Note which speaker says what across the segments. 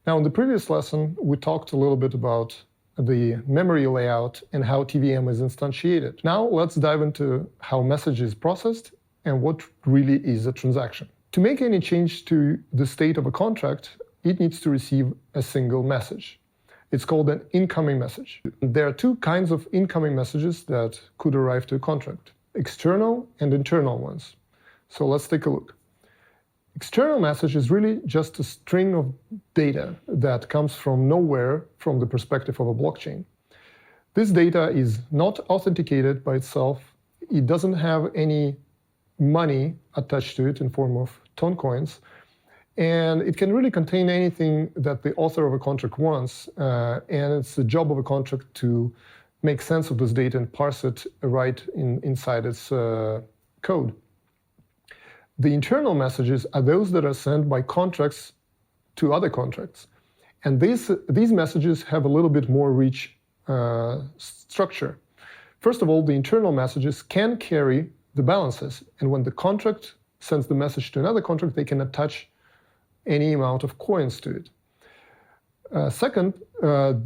Speaker 1: Now, in the previous lesson, we talked a little bit about the memory layout and how TVM is instantiated. Now, let's dive into how message is processed and what really is a transaction. To make any change to the state of a contract, it needs to receive a single message. It's called an incoming message. There are two kinds of incoming messages that could arrive to a contract: external and internal ones. So let's take a look. External message is really just a string of data that comes from nowhere from the perspective of a blockchain. This data is not authenticated by itself. It doesn't have any money attached to it in form of TONCOINs. And it can really contain anything that the author of a contract wants. And it's the job of a contract to make sense of this data and parse it right inside its code. The internal messages are those that are sent by contracts to other contracts. And these messages have a little bit more rich structure. First of all, the internal messages can carry the balances. And when the contract sends the message to another contract, they can attach any amount of coins to it. Second,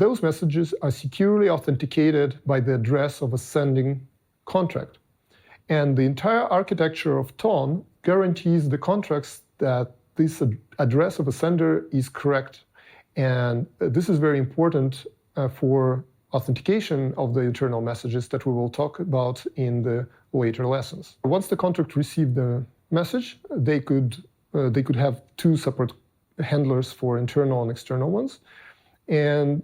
Speaker 1: those messages are securely authenticated by the address of a sending contract. And the entire architecture of TON guarantees the contracts that this address of a sender is correct. And this is very important for authentication of the internal messages that we will talk about in the later lessons. Once the contract received the message, they could have two separate handlers for internal and external ones. And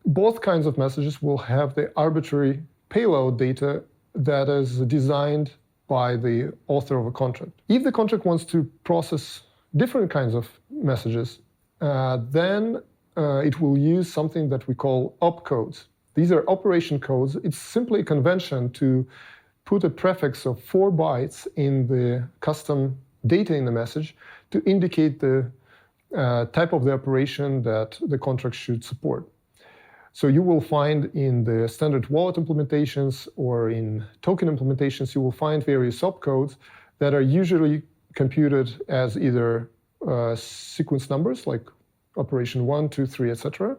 Speaker 1: both kinds of messages will have the arbitrary payload data that is designed by the author of a contract. If the contract wants to process different kinds of messages, then it will use something that we call opcodes. These are operation codes. It's simply a convention to put a prefix of 4 bytes in the custom data in the message to indicate the type of the operation that the contract should support. So you will find in the standard wallet implementations or in token implementations, you will find various opcodes that are usually computed as either sequence numbers like operation 1, 2, 3, etc.,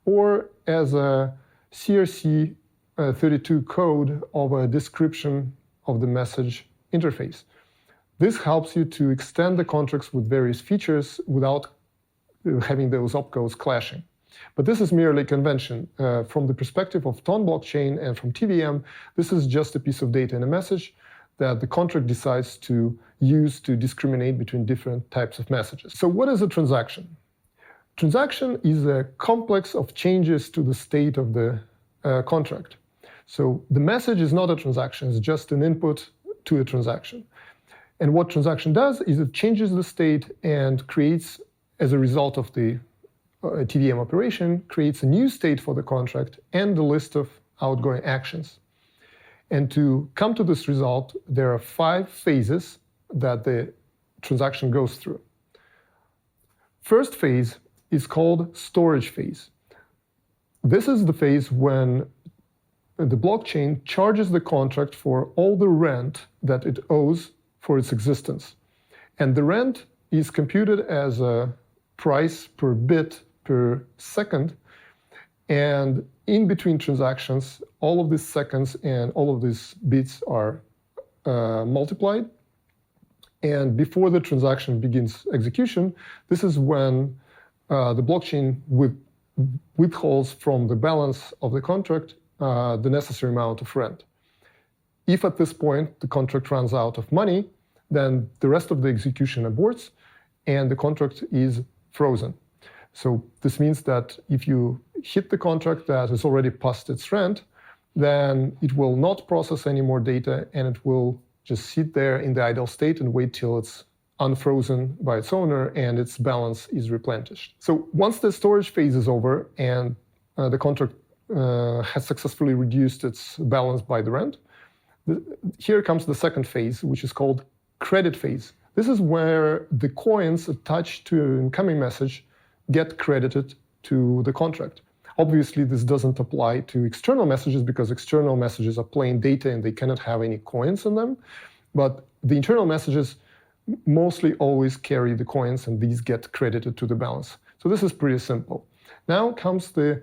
Speaker 1: or as a CRC32 code of a description of the message interface. This helps you to extend the contracts with various features without having those opcodes clashing. But this is merely convention. From the perspective of TONBlockchain and from TVM, this is just a piece of data in a message that the contract decides to use to discriminate between different types of messages. So what is a transaction? Transaction is a complex of changes to the state of the contract. So the message is not a transaction, it's just an input to a transaction. And what transaction does is it changes the state and creates, as a result of the TVM operation, creates a new state for the contract and the list of outgoing actions. And to come to this result, there are 5 phases that the transaction goes through. First phase is called storage phase. This is the phase when the blockchain charges the contract for all the rent that it owes for its existence. And the rent is computed as a price per bit per second. And in between transactions, all of these seconds and all of these bits are multiplied. And before the transaction begins execution, this is when the blockchain withholds from the balance of the contract the necessary amount of rent. If at this point the contract runs out of money, then the rest of the execution aborts and the contract is frozen. So this means that if you hit the contract that is already past its rent, then it will not process any more data and it will just sit there in the idle state and wait till it's unfrozen by its owner and its balance is replenished. So once the storage phase is over and the contract has successfully reduced its balance by the rent, here comes the second phase, which is called credit phase. This is where the coins attached to an incoming message get credited to the contract. Obviously, this doesn't apply to external messages because external messages are plain data and they cannot have any coins in them. But the internal messages mostly always carry the coins and these get credited to the balance. So this is pretty simple. Now comes the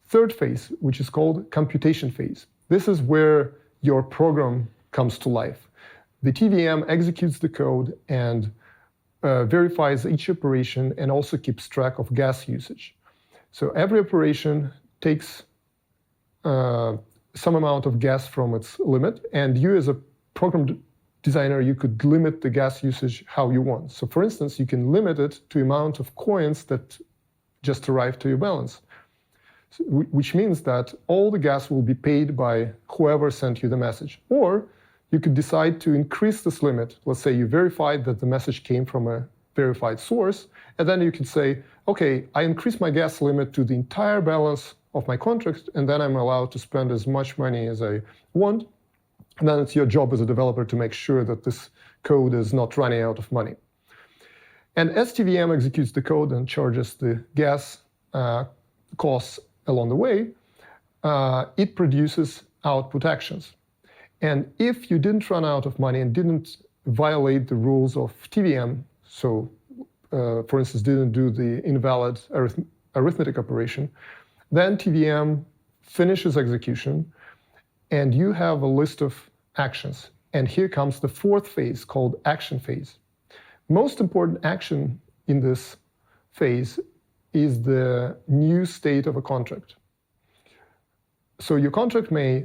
Speaker 1: third phase, which is called computation phase. This is where your program comes to life. The TVM executes the code and verifies each operation and also keeps track of gas usage. So every operation takes some amount of gas from its limit, and you as a program designer, you could limit the gas usage how you want. So for instance, you can limit it to the amount of coins that just arrived to your balance, which means that all the gas will be paid by whoever sent you the message. Or you could decide to increase this limit. Let's say you verified that the message came from a verified source, and then you could say, okay, I increase my gas limit to the entire balance of my contract, and then I'm allowed to spend as much money as I want. And then it's your job as a developer to make sure that this code is not running out of money. And as TVM executes the code and charges the gas costs along the way, it produces output actions. And if you didn't run out of money and didn't violate the rules of TVM, so for instance, didn't do the invalid arithmetic operation, then TVM finishes execution and you have a list of actions. And here comes the fourth phase called action phase. Most important action in this phase is the new state of a contract. So your contract may,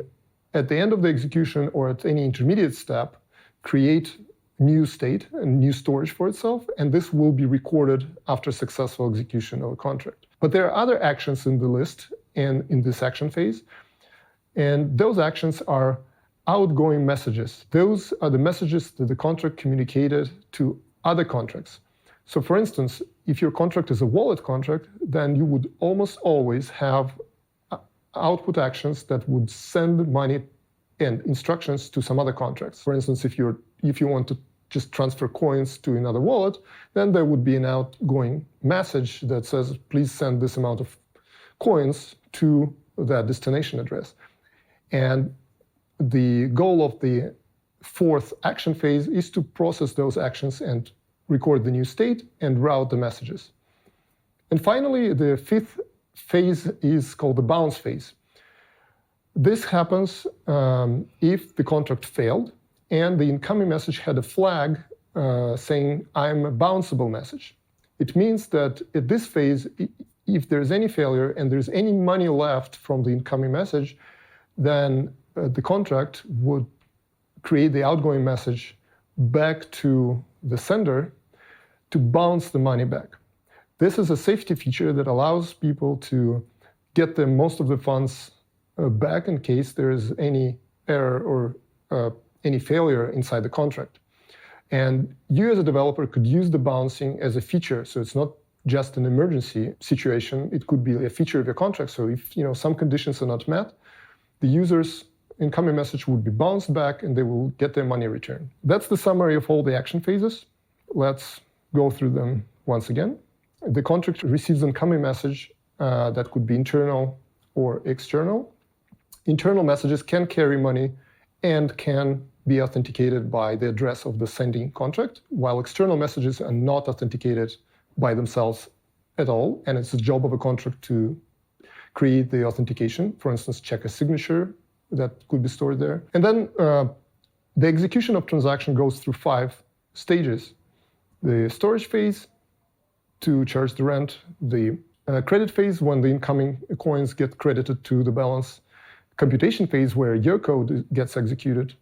Speaker 1: at the end of the execution or at any intermediate step, create new state and new storage for itself, and this will be recorded after successful execution of a contract. But there are other actions in the list and in this action phase, and those actions are outgoing messages. Those are the messages that the contract communicated to other contracts. So for instance, if your contract is a wallet contract, then you would almost always have output actions that would send money and instructions to some other contracts. For instance, if you want to just transfer coins to another wallet, then there would be an outgoing message that says, please send this amount of coins to that destination address. And the goal of the fourth action phase is to process those actions and record the new state and route the messages. And finally, the fifth phase is called the bounce phase. This happens if the contract failed and the incoming message had a flag saying, I'm a bounceable message. It means that at this phase, if there's any failure and there's any money left from the incoming message, then the contract would create the outgoing message back to the sender to bounce the money back. This is a safety feature that allows people to get most of the funds back in case there is any error or any failure inside the contract. And you as a developer could use the bouncing as a feature, so it's not just an emergency situation, it could be a feature of your contract. So if some conditions are not met, the user's incoming message would be bounced back and they will get their money returned. That's the summary of all the action phases. Let's go through them once again. The contract receives an incoming message that could be internal or external. Internal messages can carry money and can be authenticated by the address of the sending contract, while external messages are not authenticated by themselves at all, and it's the job of a contract to create the authentication, for instance, check a signature that could be stored there. And then the execution of transaction goes through 5 stages. The storage phase to charge the rent, the credit phase when the incoming coins get credited to the balance, computation phase where your code gets executed,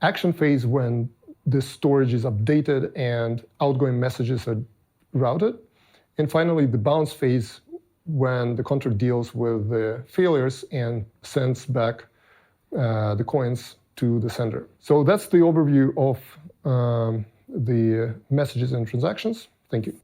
Speaker 1: action phase when the storage is updated and outgoing messages are routed, and finally the bounce phase when the contract deals with the failures and sends back the coins to the sender. So that's the overview of the messages and transactions. Thank you.